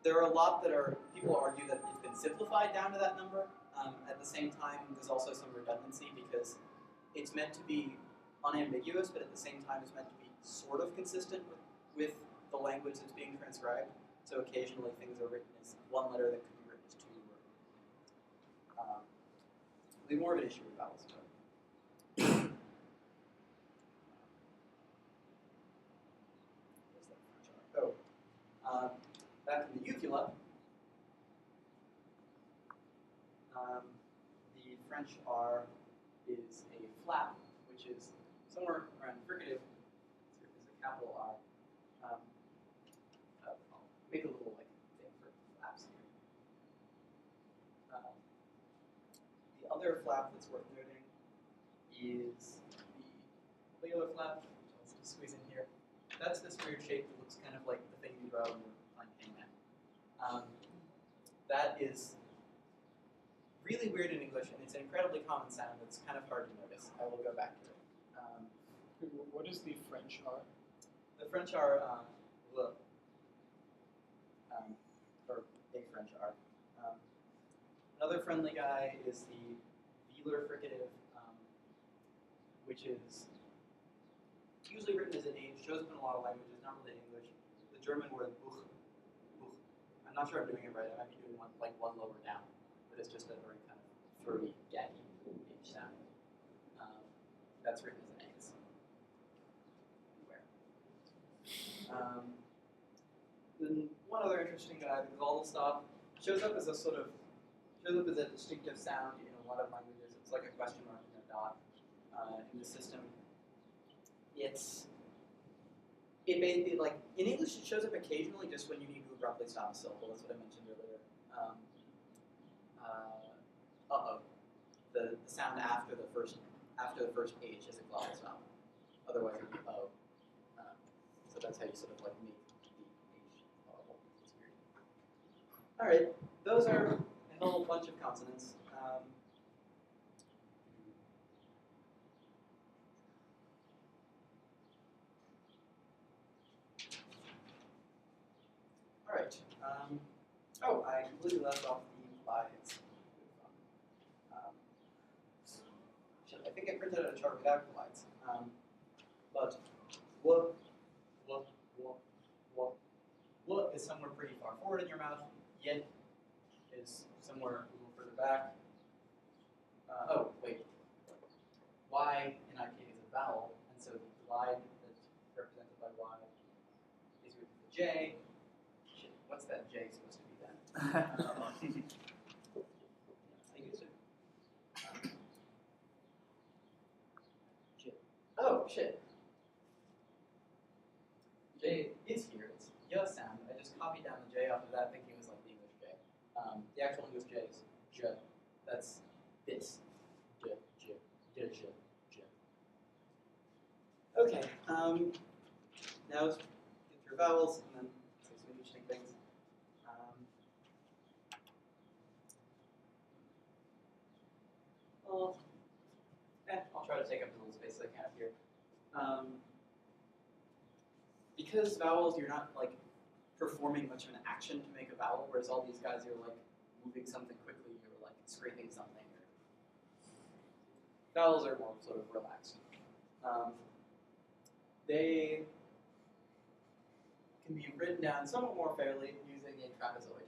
there are a lot that are, people argue that it's been simplified down to that number. At the same time, there's also some redundancy because it's meant to be unambiguous, but at the same time it's meant to be sort of consistent with the language that's being transcribed. So occasionally things are written as one letter that could be written as two. It'll be more of an issue with vowels. Back in the uvula, the French R is a flap, which is somewhere around fricative. Is a capital R. I'll make a little like thing for flaps here. The other flap that's worth noting is the velar flap, which I'll just squeeze in here. That's this weird shape that looks kind of like the thing you draw when you're playing hangman. That is really weird in English, and it's an incredibly common sound that's kind of hard to notice. I will go back to it. What is the French R? The French R, or a French R. Another friendly guy is the velar fricative, which is usually written as an H, shows up in a lot of languages, not really in English. The German word buch. I'm not sure I'm doing it right. I might be doing one lower down, but it's just a very kind of throaty, gaggy H sound. That's written as an X. Then one other interesting guy, the glottal stop, shows up as a distinctive sound in a lot of languages. It's like a question mark and a dot in the system. It basically, like, in English it shows up occasionally just when you need to abruptly stop a syllable. That's what I mentioned earlier. The sound after the first H is a glottal stop. Otherwise it would be O. So that's how you sort of like make the H audible. It's weird. All right, those are a whole bunch of consonants. All right. I completely left off the implies. I think I printed out a chart without implies. But what is somewhere pretty far forward in your mouth. Yet is somewhere a little further back. Y in IK is a vowel, and so the glide that's represented by Y is with the J. Shit, what's that J supposed to be then? I used it. Oh, shit. J is here. It's Y sound. I just copied down the J off of that thinking it was like the English J. The actual English J is J. That's this. J, J, J, J, J. Okay. Now let's get through vowels and then say some interesting things. I'll try to take up as little space as I can up here. Because vowels, you're not like performing much of an action to make a vowel, whereas all these guys are like moving something quickly or like scraping something. Vowels are more sort of relaxed. They can be written down somewhat more fairly using a trapezoid.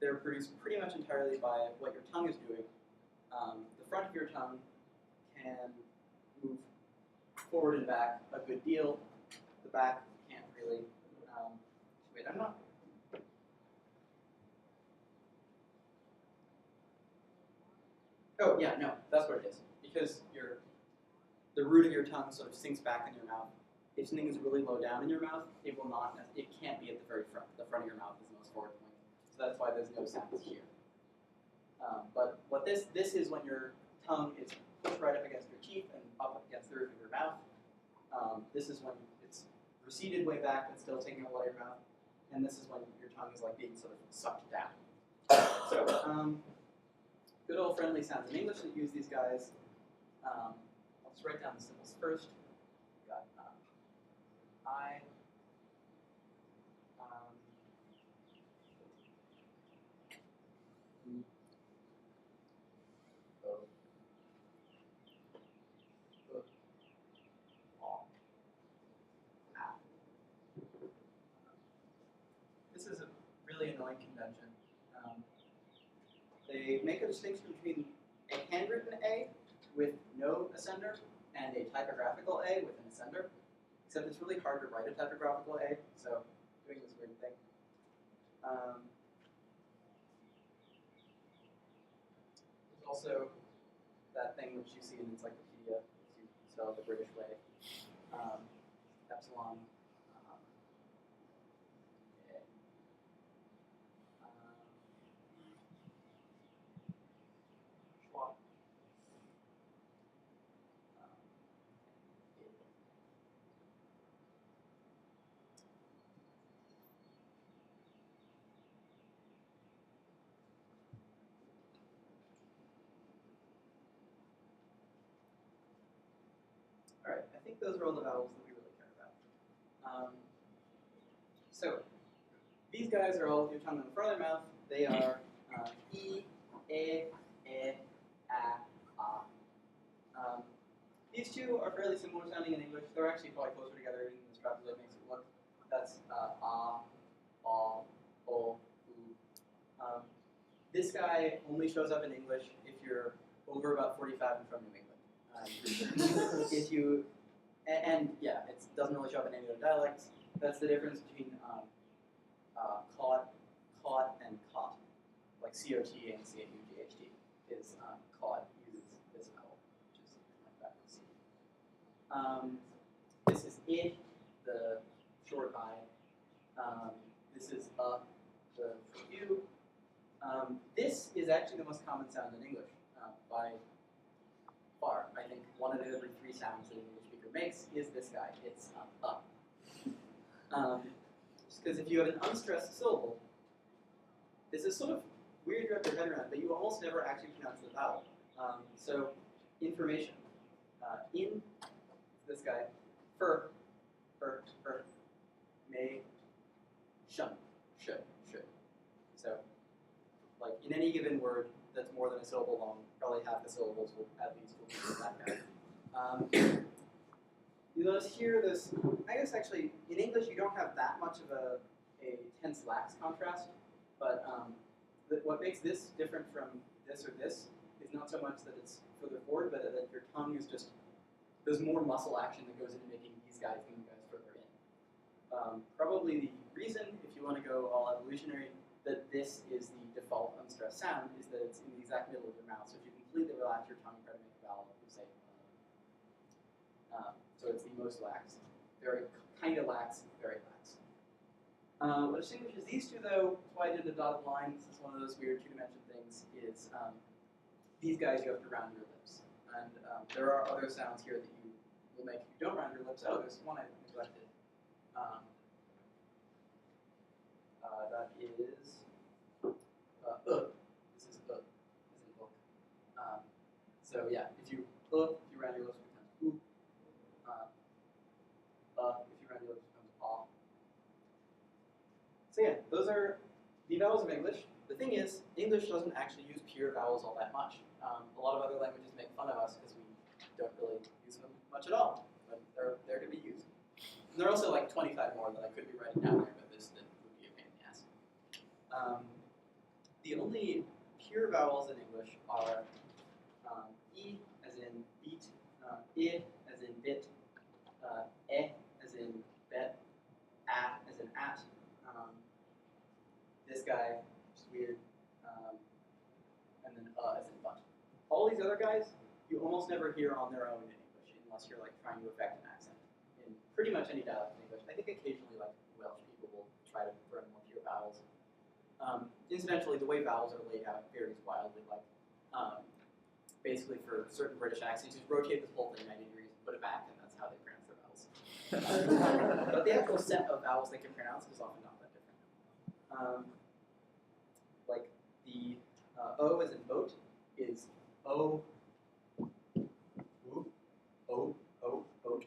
They're produced pretty much entirely by what your tongue is doing. The front of your tongue can move forward and back a good deal. The back can't really. Wait, I'm not. Oh yeah, no, that's what it is. Because the root of your tongue sort of sinks back in your mouth. If something is really low down in your mouth, it will not. It can't be at the very front. The front of your mouth is the most forward point. So that's why there's no sounds here. But what this is when your tongue is pushed right up against your teeth and up against the roof of your mouth. This is when it's receded way back but still taking a lot of your mouth. And this is when your tongue is like being sort of sucked down. So good old friendly sounds in English that use these guys. I'll just write down the symbols first. We've got spelling convention. They make a distinction between a handwritten A with no ascender and a typographical A with an ascender, except it's really hard to write a typographical A, so doing this weird thing. There's also that thing which you see in encyclopedia, you spell it the British way, epsilon. Schwab. All right, I think those are all the vowels that we really care about. So these guys are all with your tongue in the front of their mouth. They are E, E, E, A, A. These two are fairly similar sounding in English. They're actually probably closer together even as perhaps it makes it look. That's A, O, O, U. This guy only shows up in English if you're over about 45 and from New England. If you, and yeah, it doesn't really show up in any other dialects. That's the difference between caught, and caught, like C-O-T and C-A-U-G-H-T, is caught uses this vowel, which is like that with C. This is I, the short I. This is the U. This is actually the most common sound in English by far. I think 1 out of every 3 sounds that an English speaker makes is this guy. It's just because if you have an unstressed syllable, this is sort of weird to wrap your head around, but you almost never actually pronounce the vowel. So information. In this guy, may, shun, should. So, like in any given word that's more than a syllable long, probably half the syllables will at least be that guy. You notice here this, I guess actually, in English you don't have that much of a tense lax contrast, but what makes this different from this or this is not so much that it's further forward, but that your tongue is just, there's more muscle action that goes into making these guys move guys further in. Probably the reason, if you want to go all evolutionary, that this is the default unstressed sound is that it's in the exact middle of your mouth. So if you completely relax your tongue and try to make a vowel, you say so it's the most lax, very kind of lax, very lax. What distinguishes these two, though, that's why I did the dotted line. This is one of those weird two-dimension things. Is these guys you have to round your lips, and there are other sounds here that you will make if you don't round your lips. Oh, there's one I neglected. That is This is This is book. So yeah, if you round your lips, it becomes oo. If you round your lips, it becomes ah. So yeah, those are the vowels of English. The thing is, English doesn't actually use pure vowels all that much. A lot of other languages make fun of us because we don't really use them much at all, but they're there to be used. And there are also like 25 more that I could be writing down there, but this would be a pain in the ass. The only pure vowels in English are E as in beat, I as in bit, E as in bet, A as in at. This guy, which is weird, and then as in but. All these other guys, you almost never hear on their own in English unless you're like trying to affect an accent. In pretty much any dialect in English, I think occasionally like Welsh people will try to bring more pure vowels. Incidentally, the way vowels are laid out varies wildly. Like, basically for certain British accents, you just rotate this whole thing 90 degrees, put it back, and that's how they pronounce their vowels. But the actual set of vowels they can pronounce is often not that different. Like the O as in boat is O, whoop, O, boat.